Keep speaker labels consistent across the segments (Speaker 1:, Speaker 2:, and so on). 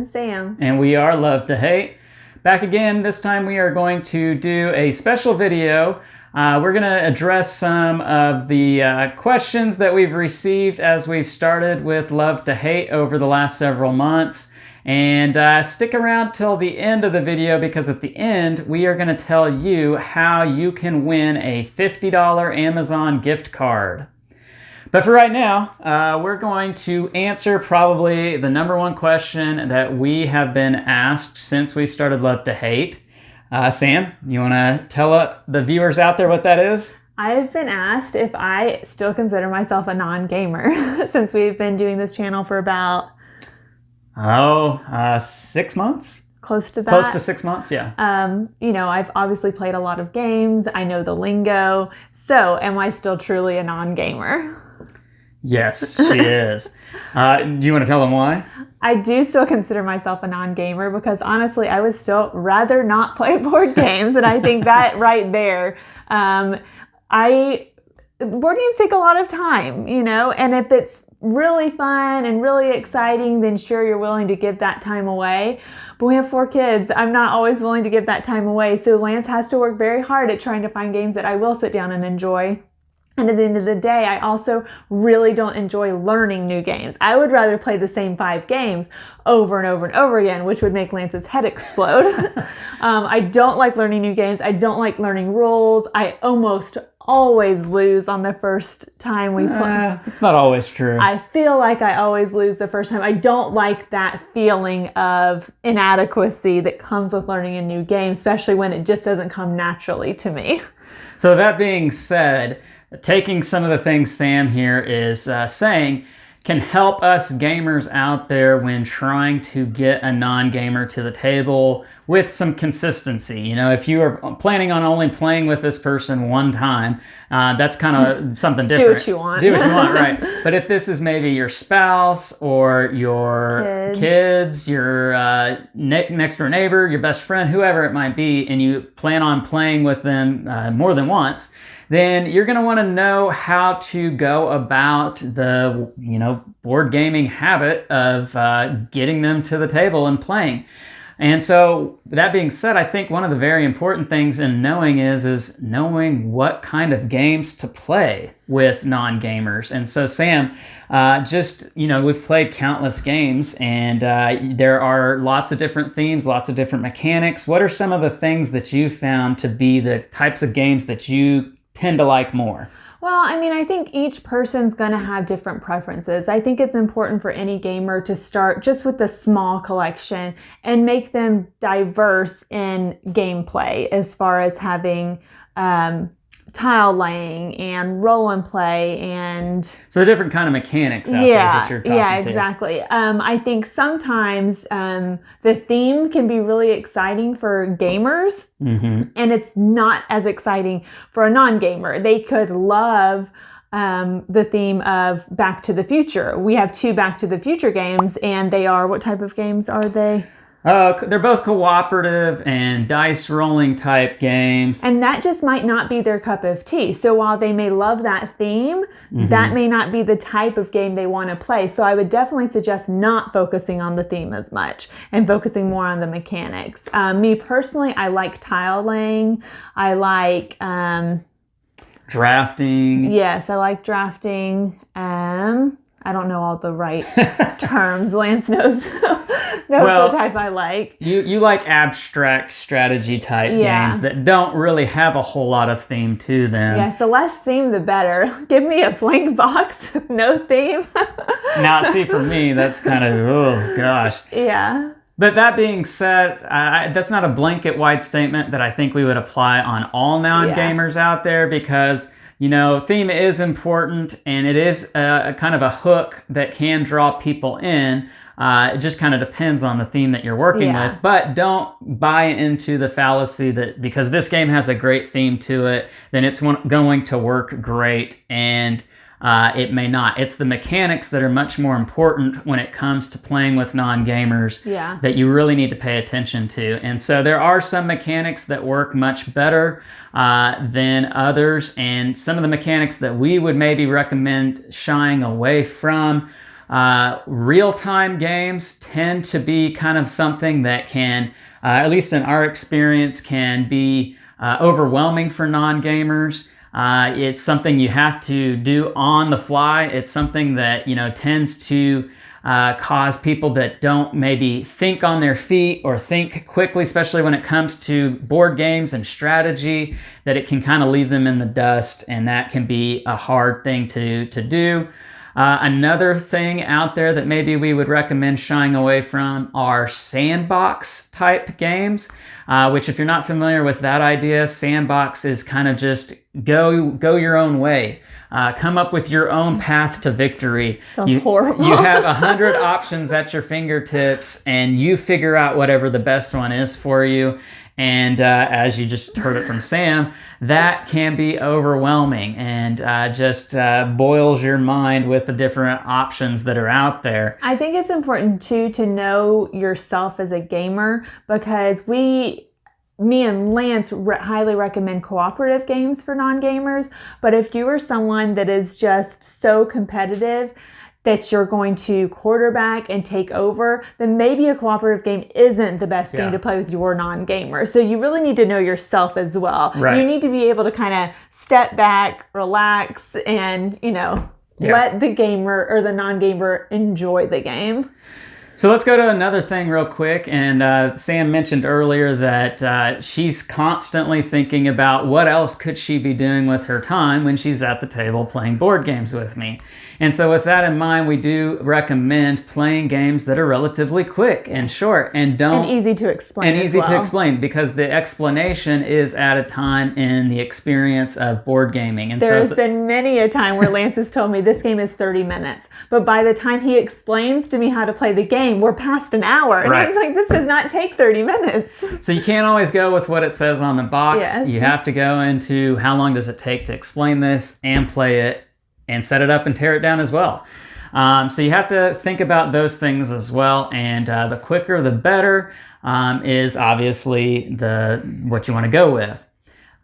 Speaker 1: Sam.
Speaker 2: And we are Love to Hate. Back again, this time we are going to do a special video. We're going to address some of the questions that we've received as we've started with Love to Hate over the last several months. And stick around till the end of the video, because at the end we are going to tell you how you can win a $50 Amazon gift card. But for right now, we're going to answer probably the number one question that we have been asked since we started Love to Hate. Sam, you want to tell the viewers out there what that is?
Speaker 1: I've been asked if I still consider myself a non-gamer since we've been doing this channel for about
Speaker 2: 6 months?
Speaker 1: Close to that.
Speaker 2: Close to 6 months, yeah.
Speaker 1: You know, I've obviously played a lot of games. I know the lingo. So am I still truly a non-gamer?
Speaker 2: Yes, she is. Do you want to tell them why?
Speaker 1: I do still consider myself a non-gamer because honestly, I would still rather not play board games. And I think that right there, board games take a lot of time, you know, and if it's really fun and really exciting, then sure, you're willing to give that time away. But we have 4 kids. I'm not always willing to give that time away. So Lance has to work very hard at trying to find games that I will sit down and enjoy. And at the end of the day, I also really don't enjoy learning new games. I would rather play the same 5 games over and over and over again, which would make Lance's head explode. I don't like learning new games. I don't like learning rules. I almost always lose on the first time we play.
Speaker 2: It's not always true.
Speaker 1: I feel like I always lose the first time. I don't like that feeling of inadequacy that comes with learning a new game, especially when it just doesn't come naturally to me.
Speaker 2: So that being said, taking some of the things Sam here is saying can help us gamers out there when trying to get a non-gamer to the table with some consistency. You know, if you are planning on only playing with this person one time, that's kind of something different.
Speaker 1: Do what you want.
Speaker 2: Do what you want, right. But if this is maybe your spouse or your kids, your next door neighbor, your best friend, whoever it might be, and you plan on playing with them more than once, then you're going to want to know how to go about the, board gaming habit of getting them to the table and playing. And so that being said, I think one of the very important things in knowing is knowing what kind of games to play with non-gamers. And so Sam, we've played countless games, and there are lots of different themes, lots of different mechanics. What are some of the things that you found to be the types of games that you tend to like more?
Speaker 1: Well, I think each person's going to have different preferences. I think it's important for any gamer to start just with a small collection and make them diverse in gameplay, as far as having tile laying and roll and play and
Speaker 2: so the different kind of mechanics out there that you're talking
Speaker 1: to. Exactly. I think sometimes the theme can be really exciting for gamers, and it's not as exciting for a non-gamer. They could love the theme of Back to the Future. We have 2 Back to the Future games, and they are, what type of games are they?
Speaker 2: They're both cooperative and dice rolling type games.
Speaker 1: And that just might not be their cup of tea. So while they may love that theme, that may not be the type of game they want to play. So I would definitely suggest not focusing on the theme as much and focusing more on the mechanics. Me personally, I like tile laying. I like
Speaker 2: drafting.
Speaker 1: Yes, I like drafting. I don't know all the right terms. Lance knows what type I like.
Speaker 2: You like abstract strategy type games that don't really have a whole lot of theme to them.
Speaker 1: Yes, the less theme, the better. Give me a blank box, no theme.
Speaker 2: Now, see, for me, that's kind of, oh gosh.
Speaker 1: Yeah.
Speaker 2: But that being said, that's not a blanket wide statement that I think we would apply on all non-gamers out there, because theme is important, and it is a kind of a hook that can draw people in. It just kind of depends on the theme that you're working with. But don't buy into the fallacy that because this game has a great theme to it, then it's going to work great. And it may not. It's the mechanics that are much more important when it comes to playing with non-gamers that you really need to pay attention to. And so there are some mechanics that work much better than others, and some of the mechanics that we would maybe recommend shying away from Real-time games tend to be kind of something that can, at least in our experience, can be overwhelming for non-gamers. It's something you have to do on the fly. It's something that, tends to cause people that don't maybe think on their feet or think quickly, especially when it comes to board games and strategy, that it can kind of leave them in the dust, and that can be a hard thing to do. Another thing out there that maybe we would recommend shying away from are sandbox type games, which, if you're not familiar with that idea, sandbox is kind of just go your own way. Come up with your own path to victory.
Speaker 1: Sounds horrible.
Speaker 2: You have 100 options at your fingertips, and you figure out whatever the best one is for you. And as you just heard it from Sam, that can be overwhelming and just boils your mind with the different options that are out there.
Speaker 1: I think it's important too to know yourself as a gamer, because me and Lance highly recommend cooperative games for non-gamers. But if you are someone that is just so competitive that you're going to quarterback and take over, then maybe a cooperative game isn't the best thing to play with your non-gamer. So you really need to know yourself as well.
Speaker 2: Right.
Speaker 1: You need to be able to kind of step back, relax, and, let the gamer or the non-gamer enjoy the game.
Speaker 2: So let's go to another thing real quick. And Sam mentioned earlier that she's constantly thinking about what else could she be doing with her time when she's at the table playing board games with me. And so with that in mind, we do recommend playing games that are relatively quick and short and
Speaker 1: easy to explain.
Speaker 2: And easy to explain, because the explanation is at a time in the experience of board gaming. And
Speaker 1: there's been many a time where Lance has told me this game is 30 minutes. But by the time he explains to me how to play the game, we're past an hour. And I'm like, this does not take 30 minutes. So
Speaker 2: you can't always go with what it says on the box. Yes. You have to go into how long does it take to explain this and play it and set it up and tear it down as well. So you have to think about those things as well. And the quicker the better is obviously what you want to go with.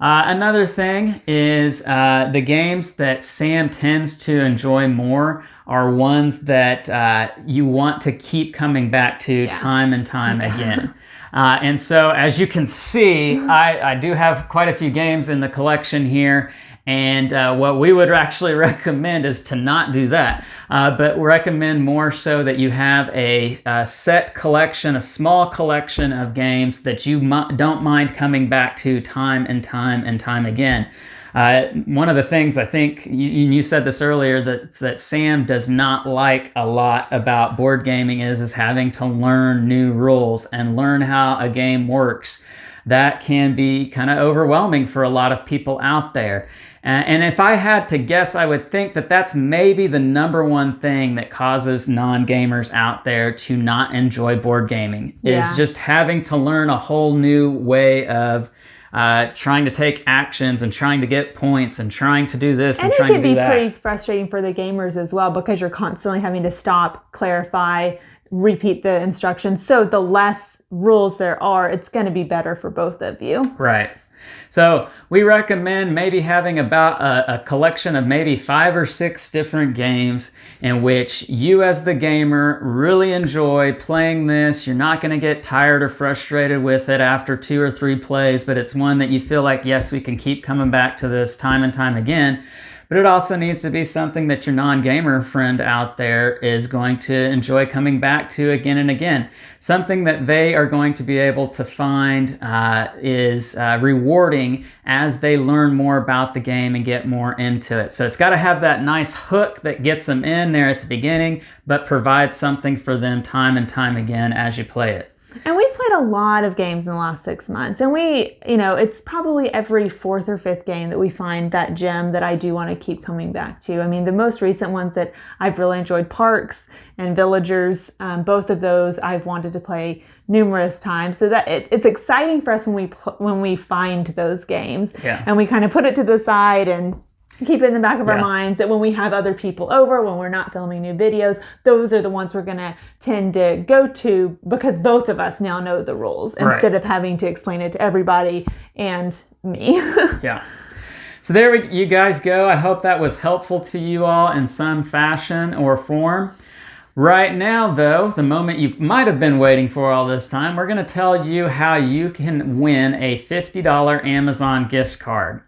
Speaker 2: Another thing is the games that Sam tends to enjoy more are ones that you want to keep coming back to time and time again. And so, as you can see, I do have quite a few games in the collection here. And what we would actually recommend is to not do that, but recommend more so that you have a set collection, a small collection of games that you don't mind coming back to time and time and time again. One of the things, I think you said this earlier, that Sam does not like a lot about board gaming is having to learn new rules and learn how a game works. That can be kind of overwhelming for a lot of people out there. And if I had to guess, I would think that that's maybe the number one thing that causes non-gamers out there to not enjoy board gaming, is just having to learn a whole new way of trying to take actions and trying to get points and trying to do this and trying to do that.
Speaker 1: And it can be pretty frustrating for the gamers as well, because you're constantly having to stop, clarify, repeat the instructions. So the less rules there are, it's going to be better for both of you.
Speaker 2: Right. So we recommend maybe having about a collection of maybe 5 or 6 different games in which you as the gamer really enjoy playing this. You're not going to get tired or frustrated with it after 2 or 3 plays, but it's one that you feel like, yes, we can keep coming back to this time and time again. But it also needs to be something that your non-gamer friend out there is going to enjoy coming back to again and again. Something that they are going to be able to find is rewarding as they learn more about the game and get more into it. So it's got to have that nice hook that gets them in there at the beginning, but provides something for them time and time again as you play it.
Speaker 1: And we've played a lot of games in the last 6 months, and it's probably every 4th or 5th game that we find that gem that I do want to keep coming back to. I mean, the most recent ones that I've really enjoyed, Parks and Villagers, both of those I've wanted to play numerous times. So that it's exciting for us when we find those games, and we kind of put it to the side and keep it in the back of our minds that when we have other people over, when we're not filming new videos, those are the ones we're going to tend to go to, because both of us now know the rules instead of having to explain it to everybody and me.
Speaker 2: Yeah. So there you guys go. I hope that was helpful to you all in some fashion or form. Right now, though, the moment you might have been waiting for all this time, we're going to tell you how you can win a $50 Amazon gift card.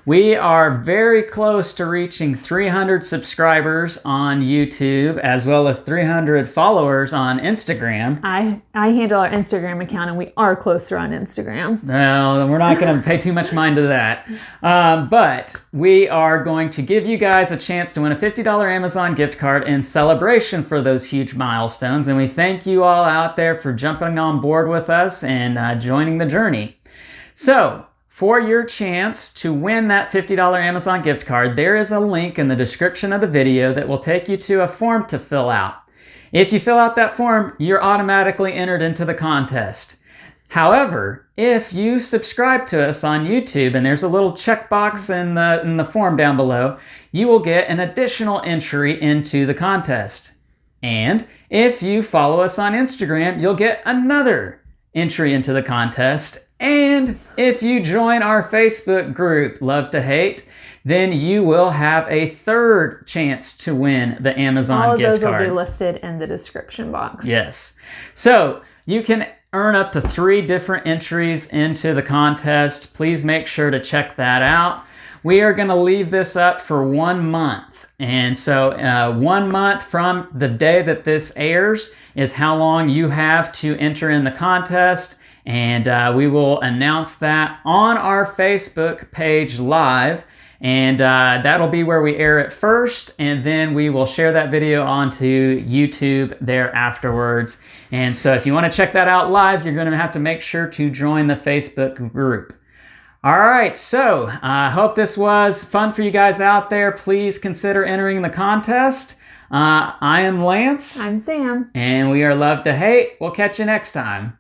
Speaker 2: We are very close to reaching 300 subscribers on YouTube, as well as 300 followers on Instagram.
Speaker 1: I handle our Instagram account, and we are closer on Instagram.
Speaker 2: Well, we're not going to pay too much mind to that. But we are going to give you guys a chance to win a $50 Amazon gift card in celebration for those huge milestones. And we thank you all out there for jumping on board with us and joining the journey. So, for your chance to win that $50 Amazon gift card, there is a link in the description of the video that will take you to a form to fill out. If you fill out that form, you're automatically entered into the contest. However, if you subscribe to us on YouTube, and there's a little checkbox in the form down below, you will get an additional entry into the contest. And if you follow us on Instagram, you'll get another entry into the contest. And if you join our Facebook group, Love to Hate, then you will have a third chance to win the Amazon gift card.
Speaker 1: All of those will be listed in the description box.
Speaker 2: Yes. So you can earn up to 3 different entries into the contest. Please make sure to check that out. We are going to leave this up for 1 month. And so 1 month from the day that this airs is how long you have to enter in the contest. And we will announce that on our Facebook page live. And that'll be where we air it first. And then we will share that video onto YouTube there afterwards. And so if you want to check that out live, you're going to have to make sure to join the Facebook group. All right, so I hope this was fun for you guys out there. Please consider entering the contest. I am Lance.
Speaker 1: I'm Sam.
Speaker 2: And we are Love to Hate. We'll catch you next time.